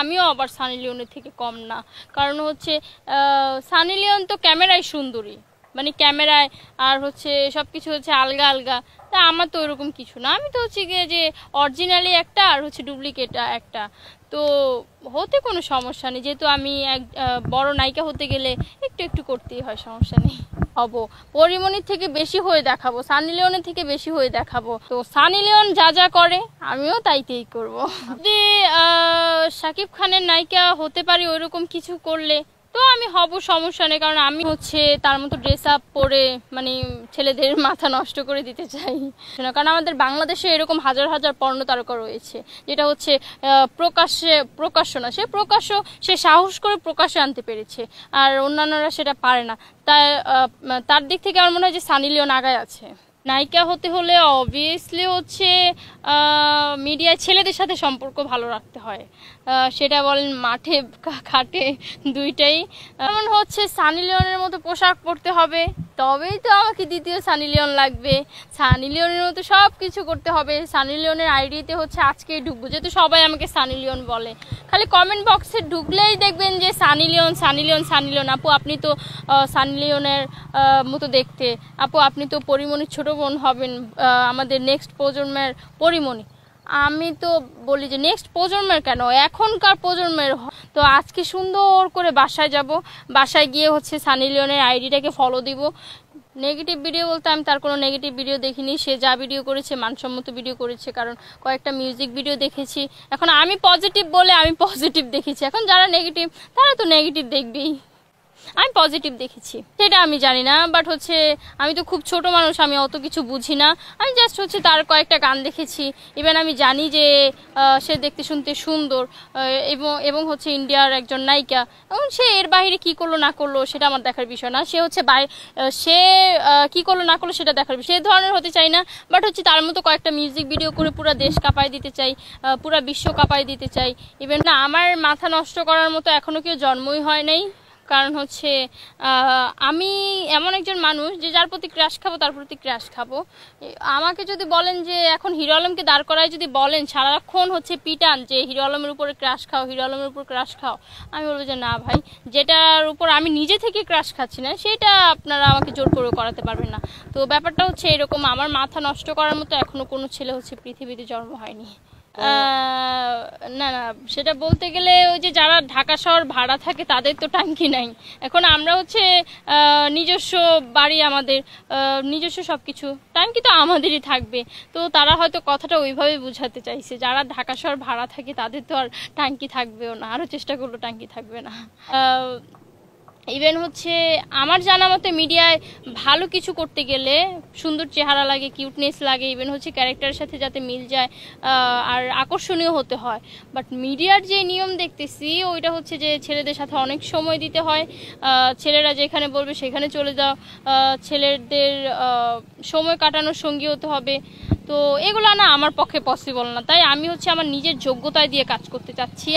আমিও আবার সানি লিওনের থেকে কম না। কারণ হচ্ছে সানি লিওন তো ক্যামেরায় সুন্দরী, মানে ক্যামেরায় আর হচ্ছে সব কিছু হচ্ছে আলগা আলগা। তা আমার তো ওরকম কিছু না, আমি তো হচ্ছে গিয়ে যে অরিজিনালি একটা আর হচ্ছে ডুপ্লিকেট একটা, তো হতে কোনো সমস্যা নেই। যেহেতু আমি এক বড় নায়িকা হতে গেলে একটু একটু করতেই হয়, সমস্যা নেই। হব পরিমণির থেকে বেশি হয়ে দেখাবো, সানি লিওনের থেকে বেশি হয়ে দেখাবো। তো সানি লিওন যা যা করে আমিও তাইতেই করব। যদি শাকিব খানের নায়িকা হতে পারি ওইরকম কিছু করলে তো আমি হব, সমস্যা নেই। কারণ আমি হচ্ছে তার মতো ড্রেস আপ পরে মানে ছেলেদের মাথা নষ্ট করে দিতে চাই না। কারণ আমাদের বাংলাদেশে এরকম হাজার হাজার পর্নো তারকা রয়েছে, যেটা হচ্ছে প্রকাশ্য না, সে সাহস করে প্রকাশ্যে আনতে পেরেছে, আর অন্যান্যরা সেটা পারে না। তার দিক থেকে আমার মনে হয় যে সানি লিওন আগায় আছে। নায়িকা হতে হলে অবভিয়াসলি হচ্ছে মিডিয়ায় ছেলেদের সাথে সম্পর্ক ভালো রাখতে হয়, সেটা বলেন মাঠে ঘাটে দুইটাই। যেমন হচ্ছে সানি লিওনের মতো পোশাক পরতে হবে, তবেই তো আমাকে দ্বিতীয় সানি লিওন লাগবে। সানি লিওনের মতো সব কিছু করতে হবে। সানি লিওনের আইডিতে হচ্ছে আজকেই ঢুকবো, যেহেতু সবাই আমাকে সানি লিওন বলে। খালি কমেন্ট বক্সে ঢুকলেই দেখবেন যে Sunny Leone Sunny Leone Sunny Leone. আপু আপনি তো সানি লিওনের মতো দেখতে, আপু আপনি তো পরিমণির ছোট বোন হবেন, আমাদের নেক্সট প্রজন্মের পরিমণি। আমি তো বলি যে নেক্সট প্রজন্মের কেন, এখনকার প্রজন্মের। তো আজকে সুন্দর করে বাসায় যাব, বাসায় গিয়ে হচ্ছে সানি লিওনের আইডিটাকে ফলো দিব। নেগেটিভ ভিডিও বলতে আমি তার কোনো নেগেটিভ ভিডিও দেখিনি, সে যা ভিডিও করেছে মানসম্মত ভিডিও করেছে। কারণ কয়েকটা মিউজিক ভিডিও দেখেছি, এখন আমি পজিটিভ বলে আমি পজিটিভ দেখেছি, এখন যারা নেগেটিভ তারা তো নেগেটিভ দেখবেই। আমি পজিটিভ দেখেছি সেটা আমি জানি না, বাট হচ্ছে আমি তো খুব ছোট মানুষ, আমি অত কিছু বুঝি না। আমি জাস্ট হচ্ছে তার কয়েকটা গান দেখেছি, ইভেন আমি জানি যে সে দেখতে শুনতে সুন্দর এবং হচ্ছে ইন্ডিয়ার একজন নায়িকা। এবং সে এর বাইরে কি করলো না করলো সেটা আমার দেখার বিষয় না, সে হচ্ছে সে কি করলো না করলো সেটা দেখার বিষয়। সে ধরনের হতে চাই না, বাট হচ্ছে তার মতো কয়েকটা মিউজিক ভিডিও করে পুরো দেশ কাঁপায় দিতে চাই, পুরো বিশ্ব কাঁপায় দিতে চাই। ইভেন না আমার মাথা নষ্ট করার মতো এখনো কেউ জন্মই হয় নাই। কারণ হচ্ছে আমি এমন একজন মানুষ যে যার প্রতি ক্রাশ খাবো তার প্রতি ক্রাশ খাবো। আমাকে যদি বলেন যে এখন হিরো আলমকে দাঁড় করায় যদি বলেন সারাক্ষণ হচ্ছে পিটান যে হিরো আলমের উপরে ক্রাশ খাও, হিরো আলমের উপর ক্রাশ খাও, আমি বলবো যে না ভাই, যেটার উপর আমি নিজে থেকে ক্রাশ খাচ্ছি না সেটা আপনারা আমাকে জোর করে করাতে পারবেন না। তো ব্যাপারটা হচ্ছে এরকম, আমার মাথা নষ্ট করার মতো এখনো কোনো ছেলে হচ্ছে পৃথিবীতে জন্ম হয়নি। না না, সেটা বলতে গেলে ওই যে যারা ঢাকা শহর ভাড়া থাকে তাদের তো টাঙ্কি নাই। এখন আমরা হচ্ছে নিজস্ব বাড়ি, আমাদের নিজস্ব সব কিছু, টাঙ্কি তো আমাদেরই থাকবে। তো তারা হয়তো কথাটা ওইভাবে বোঝাতে চাইছে, যারা ঢাকা শহর ভাড়া থাকে তাদের তো আর টাঙ্কি থাকবেও না, আরও চেষ্টা করলো টাঙ্কি থাকবে না। ইভেন হচ্ছে আমার জানা মতে মিডিয়ায় ভালো কিছু করতে গেলে সুন্দর চেহারা লাগে, কিউটনেস লাগে, ইভেন হচ্ছে ক্যারেক্টারের সাথে যাতে মিল যায় আর আকর্ষণীয় হতে হয়। বাট মিডিয়ার যে নিয়ম দেখতেছি ওইটা হচ্ছে যে ছেলেদের সাথে অনেক সময় দিতে হয়, ছেলেরা যেখানে বলবে সেখানে চলে যাও, ছেলেদের সময় কাটানোর সঙ্গী হতে হবে। তো এগুলো না আমার পক্ষে পসিবল না, তাই আমি হচ্ছে আমার নিজের যোগ্যতায় দিয়ে কাজ করতে চাচ্ছি।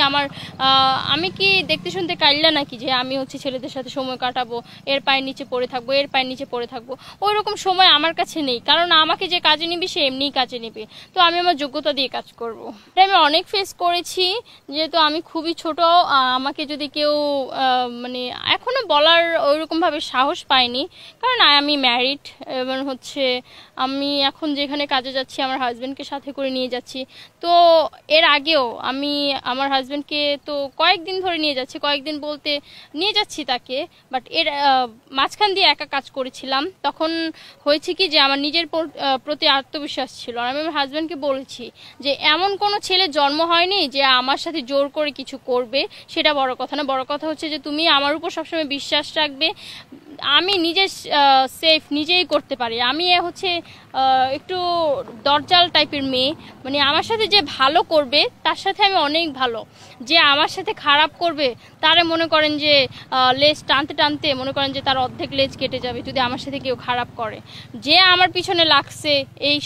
আমি কি দেখতে শুনতে কাইল্লা নাকি যে আমি হচ্ছে ছেলেদের সাথে সময় কাটাবো, এর পায়ের নিচে পড়ে থাকবো, এর পায়ের নিচে পড়ে থাকবো, ওই রকম সময় আমার কাছে নেই। কারণ আমাকে যে কাজে নিবি সে এমনিই কাজে নেবে, তো আমি আমার যোগ্যতা দিয়ে কাজ করবো। এটা আমি অনেক ফেস করেছি, যেহেতু আমি খুবই ছোট, আমাকে যদি কেউ মানে এখনো বলার ওইরকমভাবে সাহস পাইনি, কারণ আমি ম্যারিড এবং হচ্ছে আমি এখন যেখানে কাজে যাচ্ছি আমার হাজব্যান্ডকে সাথে করে নিয়ে যাচ্ছি। তো এর আগেও আমি আমার হাজব্যান্ডকে তো কয়েকদিন ধরে নিয়ে যাচ্ছি, কয়েকদিন বলতে নিয়ে যাচ্ছি তাকে, বাট এর মাঝখান দিয়ে একা কাজ করেছিলাম। তখন হয়েছে কি যে আমার নিজের প্রতি আত্মবিশ্বাস ছিল, আর আমি আমার হাজব্যান্ডকে বলেছি যে এমন কোনো ছেলে জন্ম হয়নি যে আমার সাথে জোর করে কিছু করবে, সেটা বড় কথা না। বড় কথা হচ্ছে যে তুমি আমার উপর সবসময় বিশ্বাস রাখবে, আমি নিজে সেফ নিজেই করতে পারি। আমি হচ্ছে একটু দরজাল টাইপের মেয়ে, মানে আমার সাথে যে ভালো করবে তার সাথে আমি অনেক ভালো, যে আমার সাথে খারাপ করবে তারে মনে করেন যে লেজ টানতে টানতে মনে করেন যে তার অর্ধেক লেজ কেটে যাবে যদি আমার সাথে কেউ খারাপ করে। যে আমার পিছনে লাগছে এই